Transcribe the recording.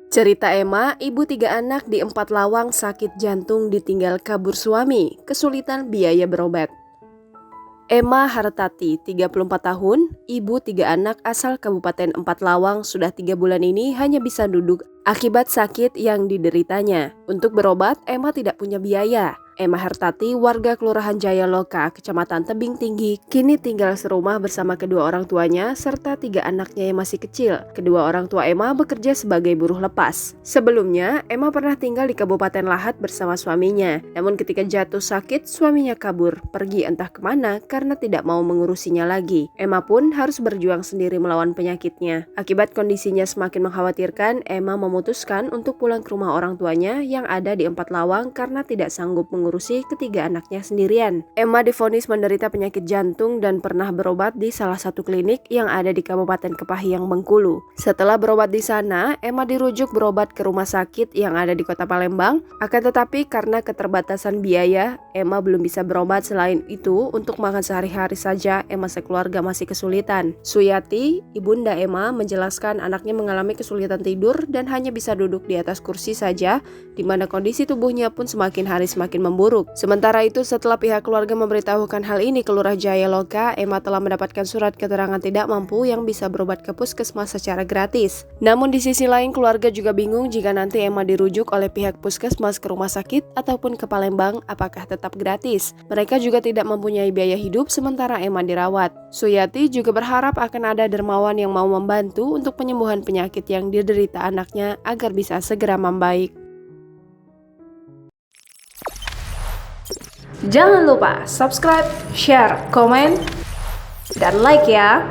Cerita Emma, ibu 3 anak di 4 Lawang sakit jantung ditinggal kabur suami, kesulitan biaya berobat. Emma Hartati, 34 tahun, ibu 3 anak asal Kabupaten 4 Lawang sudah 3 bulan ini hanya bisa duduk akibat sakit yang dideritanya. Untuk berobat, Emma tidak punya biaya. Emma Hartati, warga Kelurahan Jayaloka, Kecamatan Tebing Tinggi, kini tinggal serumah bersama kedua orang tuanya serta 3 anaknya yang masih kecil. Kedua orang tua Emma bekerja sebagai buruh lepas. Sebelumnya, Emma pernah tinggal di Kabupaten Lahat bersama suaminya. Namun ketika jatuh sakit, suaminya kabur, pergi entah kemana karena tidak mau mengurusinya lagi. Emma pun harus berjuang sendiri melawan penyakitnya. Akibat kondisinya semakin mengkhawatirkan, Emma memutuskan untuk pulang ke rumah orang tuanya yang ada di 4 Lawang karena tidak sanggup mengurusi ketiga anaknya sendirian. Emma divonis menderita penyakit jantung dan pernah berobat di salah satu klinik yang ada di Kabupaten Kepahyang, Bengkulu. Setelah berobat di sana, Emma dirujuk berobat ke rumah sakit yang ada di Kota Palembang. Akan tetapi karena keterbatasan biaya, Emma belum bisa berobat. Selain itu, untuk makan sehari-hari saja, Emma sekeluarga masih kesulitan. Suyati, ibunda Emma, menjelaskan anaknya mengalami kesulitan tidur dan hanya bisa duduk di atas kursi saja, di mana kondisi tubuhnya pun semakin hari semakin memburuk. Sementara itu, setelah pihak keluarga memberitahukan hal ini ke Lurah Jayaloka, Emma telah mendapatkan surat keterangan tidak mampu yang bisa berobat ke puskesmas secara gratis. Namun di sisi lain, keluarga juga bingung jika nanti Emma dirujuk oleh pihak puskesmas ke rumah sakit ataupun ke Palembang, apakah tetap gratis. Mereka juga tidak mempunyai biaya hidup sementara Emma dirawat. Suyati juga berharap akan ada dermawan yang mau membantu untuk penyembuhan penyakit yang diderita anaknya agar bisa segera membaik. Jangan lupa subscribe, share, komen, dan like ya!